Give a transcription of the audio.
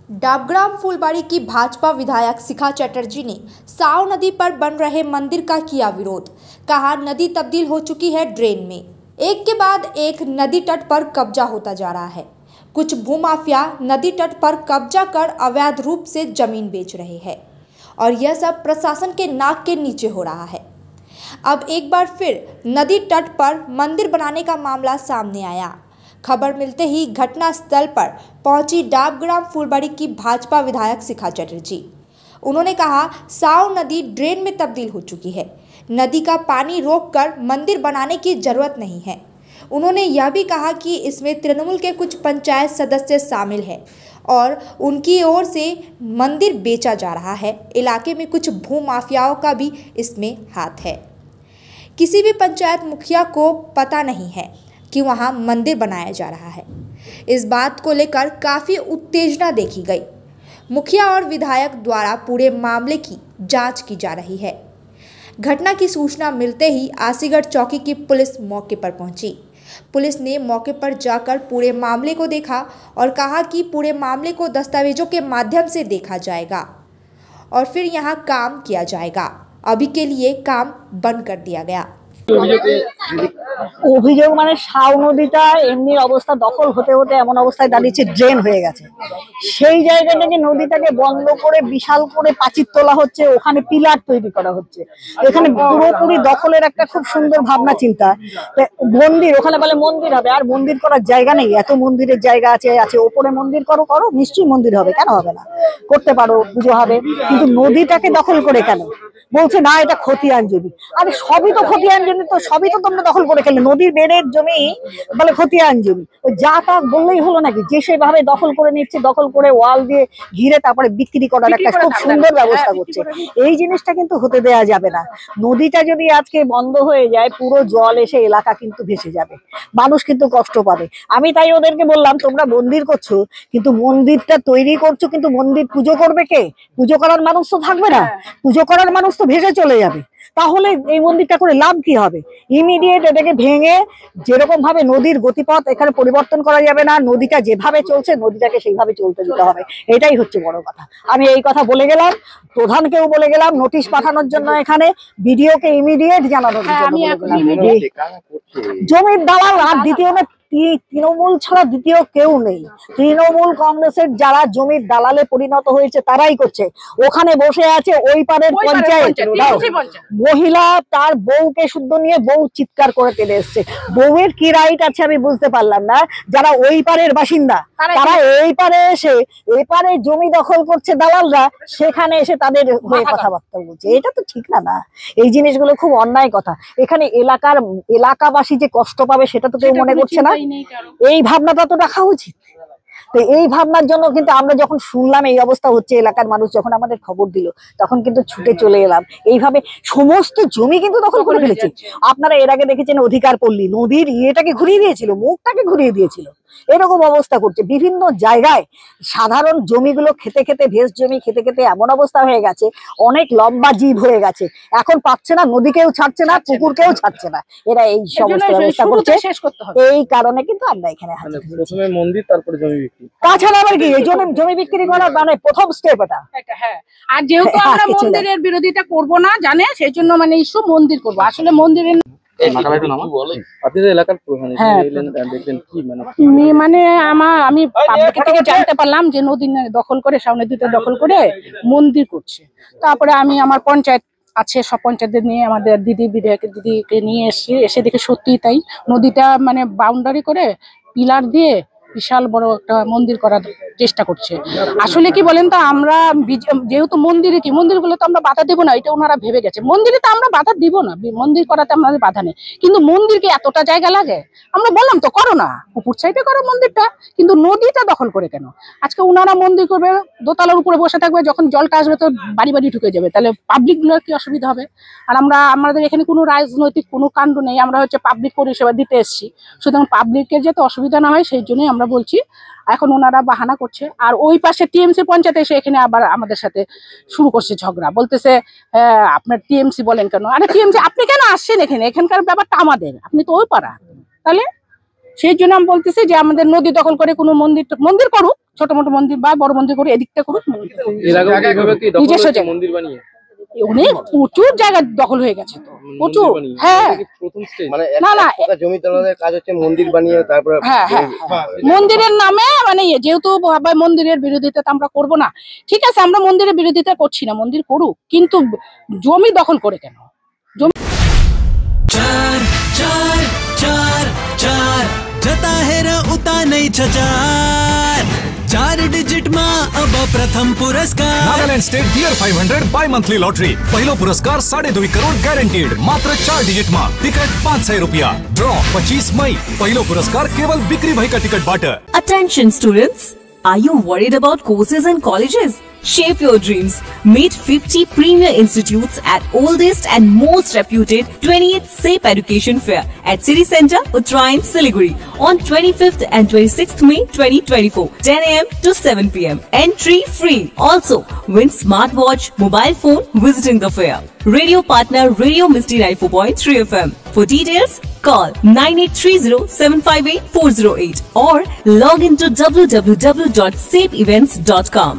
डाबग्राम फुलबाड़ी की भाजपा विधायक शिखा चटर्जी ने साव नदी पर बन रहे मंदिर का किया विरोध। कहा नदी तब्दील हो चुकी है ड्रेन में। एक के बाद एक नदी तट पर कब्जा होता जा रहा है। कुछ भूमाफिया नदी तट पर कब्जा कर अवैध रूप से जमीन बेच रहे हैं और यह सब प्रशासन के नाक के नीचे हो रहा है। अब एक बार फिर नदी तट पर मंदिर बनाने का मामला सामने आया। खबर मिलते ही घटना स्थल पर पहुंची डाबग्राम फुलबाड़ी की भाजपा विधायक शिखा चटर्जी। उन्होंने कहा साव नदी ड्रेन में तब्दील हो चुकी है। नदी का पानी रोककर मंदिर बनाने की जरूरत नहीं है। उन्होंने यह भी कहा कि इसमें तृणमूल के कुछ पंचायत सदस्य शामिल हैं और उनकी ओर से मंदिर बेचा जा रहा है। इलाके में कुछ भूमाफियाओं का भी इसमें हाथ है। किसी भी पंचायत मुखिया को पता नहीं है कि वहां मंदिर बनाया जा रहा है। इस बात को लेकर काफ़ी उत्तेजना देखी गई। मुखिया और विधायक द्वारा पूरे मामले की जांच की जा रही है। घटना की सूचना मिलते ही आसीगढ़ चौकी की पुलिस मौके पर पहुंची। पुलिस ने मौके पर जाकर पूरे मामले को देखा और कहा कि पूरे मामले को दस्तावेजों के माध्यम से देखा जाएगा और फिर यहां काम किया जाएगा। अभी के लिए काम बंद कर दिया गया। অভিযোগ মানে সাও নদীটা এমনি অবস্থা দখল হতে হতে এমন অবস্থায় দাঁড়িয়েছে ড্রেন হয়ে গেছে। সেই জায়গা থেকে নদীটাকে বন্ধ করে বিশাল করে প্রাচীর তোলা হচ্ছে, ওখানে পিলার তৈরি করা হচ্ছে। এখানে পুরোপুরি দখলের একটা খুব সুন্দর ভাবনা চিন্তা। মন্দির ওখানে বলে মন্দির হবে, আর মন্দির করার জায়গা নেই। এত মন্দিরের জায়গা আছে ওপরে মন্দির করো করো, নিশ্চয়ই মন্দির হবে, কেন হবে না, করতে পারো, পুজো হবে। কিন্তু নদীটাকে দখল করে কেন বলছে না এটা খতিয়ান জমি? আরে সবই তো খতিয়ান জমি, তো সবই তো তোমরা দখল করে খেলে। নদীর বেড়ের জমি বলে খতিয়ান জমি, যা তা বললেই হলো নাকি? যে সেভাবে দখল করে নিচ্ছে, দখল করে ওয়াল দিয়ে ঘিরে তারপরে বিক্রি করার একটা খুব সুন্দর ব্যবস্থা করছে। এই জিনিসটা কিন্তু হতে দেওয়া যাবে না। নদীটা যদি আজকে বন্ধ হয়ে যায়, পুরো জল এসে এলাকা কিন্তু ভেসে যাবে, মানুষ কিন্তু কষ্ট পাবে। আমি তাই ওদেরকে বললাম তোমরা মন্দির করছো, কিন্তু মন্দিরটা তৈরি করছো, কিন্তু মন্দির পুজো করবে কে? পুজো করার মানুষ তো থাকবে না, পুজো করার মানুষ তো ভেসে চলে যাবে। তাহলে এই মন্দিরটা করে লাভ কি হবে? ইমিডিয়েট এটাকে ভেঙে যেরকম ভাবে নদীর গতিপথ এখানে পরিবর্তন করা যাবে না। নদীটা যেভাবে চলছে নদীটাকে সেইভাবে চলতে দিতে হবে। এটাই হচ্ছে বড় কথা। আমি এই কথা বলে গেলাম, প্রধানকেও বলে গেলাম নোটিশ পাঠানোর জন্য, এখানে ভিডিওকে ইমিডিয়েট জানানোর জন্য। জমির দালাল আর দ্বিতীয় তৃণমূল ছাড়া দ্বিতীয় কেউ নেই। তৃণমূল কংগ্রেসের যারা জমির দালালে পরিণত হয়েছে তারাই করছে। ওখানে বসে আছে ওই পারের পঞ্চায়েত মহিলা, তার বউকে শুদ্ধ নিয়ে বউ চিৎকার করে তেলে এসছে। বউয়ের কি রাইট আছে আমি বুঝতে পারলাম না। যারা ওই পারের বাসিন্দা তারা এই পারে এসে এপারে জমি দখল করছে দালালরা, সেখানে এসে তাদের হয়ে কথাবার্তা বলছে। এটা তো ঠিক না। না, এই জিনিসগুলো খুব অন্যায় কথা। এখানে এলাকাবাসী যে কষ্ট পাবে সেটা তো কেউ মনে করছে না। এই ভাবনাটা তো রাখা উচিত। তো এই ভাবনার জন্য কিন্তু আমরা যখন শুনলাম এই অবস্থা হচ্ছে, এলাকার মানুষ যখন আমাদের খবর দিল তখন কিন্তু ছুটে চলে এলাম। এইভাবে সমস্ত জমি কিন্তু দখল করে ফেলেছে। আপনারা এর আগে দেখেছেন অধিকার পল্লী নদীর ইয়েটাকে ঘুরিয়ে দিয়েছিল, মুখটাকে ঘুরিয়ে দিয়েছিল। এরকম অবস্থা করছে বিভিন্ন জায়গায়। সাধারণ জমিগুলো খেতে খেতে, ভেস জমি খেতে খেতে এমন অবস্থা হয়ে গেছে, অনেক লম্বা জীব হয়ে গেছে। এখন পাচ্ছে না, নদীকেও ছাড়ছে না, পুকুরকেও ছাড়ছে না। এরা এই সমস্ত ব্যবস্থা করছে। এই কারণে কিন্তু আমরা এখানে প্রথমে মন্দির, তারপরে জমি বিক্রি। তাছাড়া আবার কি এই জমি বিক্রি করার মানে প্রথম স্টেপ এটা। হ্যাঁ, আর যেহেতু আমরা মন্দিরের বিরোধিতা করব না জানে, সেই জন্য মানে ইস্যু মন্দির করবো। আসলে মন্দিরের মানে আমি পাবলিক থেকে জানতে পারলাম যে নদী দখল করে, সাও নদীতে দখল করে মন্দির করছে। তারপরে আমি আমার পঞ্চায়েত আছে, সব পঞ্চায়েতদের নিয়ে আমাদের বিধায়কের দিদিকে নিয়ে এসে দেখে সত্যি তাই। নদীটা মানে বাউন্ডারি করে পিলার দিয়ে বিশাল বড় একটা মন্দির করার চেষ্টা করছে। আসলে কি বলেন তো, আমরা যেহেতু মন্দিরগুলো তো আমরা বাধা দেবো না, এটা ওনারা ভেবে গেছে। মন্দিরে তো আমরা বাধা দিব না, মন্দির করাতে আমাদের বাধা নেই, কিন্তু মন্দিরকে এতটা জায়গা লাগে? আমরা বললাম তো করো না, উপর সাইডে করো মন্দিরটা, কিন্তু নদীটা দখল করে কেন? আজকে ওনারা মন্দির করবে, দোতলার উপরে বসে থাকবে, যখন জলটা আসবে তো বাড়ি বাড়ি ঢুকে যাবে, তাহলে পাবলিক গুলোর কি অসুবিধা হবে? আর আমাদের এখানে কোনো রাজনৈতিক কোনো কাণ্ড নেই, আমরা হচ্ছে পাবলিক পরিষেবা দিতে এসেছি। সুতরাং পাবলিকের যাতে অসুবিধা না হয় সেই জন্যই আমরা বলছি। এখন ওনারা বাহানা করছে, আর ওই পাশে টিএমসি পঞ্চায়েত এসে এখানে আবার আমাদের সাথে শুরু করছে ঝগড়া। বলতেছে আপনার টিএমসি বলেন কেন? আরে টিএমসি আপনি কেন আসছেন এখানে? এখানকার ব্যাপারটা আমাদের, আপনি তো ওই পাড়া। তাহলে সেই জন্য আমি বলতেছি যে আমাদের নদী দখল করে কোনো মন্দির করুক, ছোট মোটো মন্দির বা বড় মন্দির করে এদিকটা করুক। এর আগে এইভাবে কি দখল নিজস্ব হয়েছে জায়গা। মন্দির বানিয়ে? অনেক প্রচুর জায়গা দখল হয়ে গেছে তো, প্রচুর। মন্দির বানিয়ে? হ্যাঁ এটা কি প্রথম স্টেজ? মানে না, না, জমি দলালের কাজ হচ্ছে মন্দির বানিয়ে তারপরে হ্যাঁ হ্যাঁ হ্যাঁ। মন্দিরের নামে মানে যেহেতু ভাবে মন্দিরের বিরোধিতা তো আমরা করবো না, ঠিক আছে আমরা মন্দিরের বিরোধিতা করছি না, মন্দির করুক, কিন্তু জমি দখল করে কেন? चार चार चार चार जता है र उता नहीं छचार 4 डिजिट मा अब प्रथम पुरस्कार नागालैंड स्टेट बियर 500 बाय मंथली लॉटरी पहिलो पुरस्कार 2.5 करोड़ गारंटीड मात्र 4 डिजिट मा टिकट 500 रुपया ड्रॉ 25 मई पहिलो पुरस्कार केवल बिक्री भई का टिकट बाट। Attention students, are you worried about courses and colleges? Shape your dreams. Meet 50 premier institutes at oldest and most reputed 28th SAPE Education Fair at City Center, Uttarayan, Siliguri on 25th and 26th May 2024, 10 a.m. to 7 p.m. Entry free. Also, win smartwatch, mobile phone visiting the fair. Radio partner Radio Misty 94.3 FM. For details, call 9830 758 408 or log into www.sapeevents.com.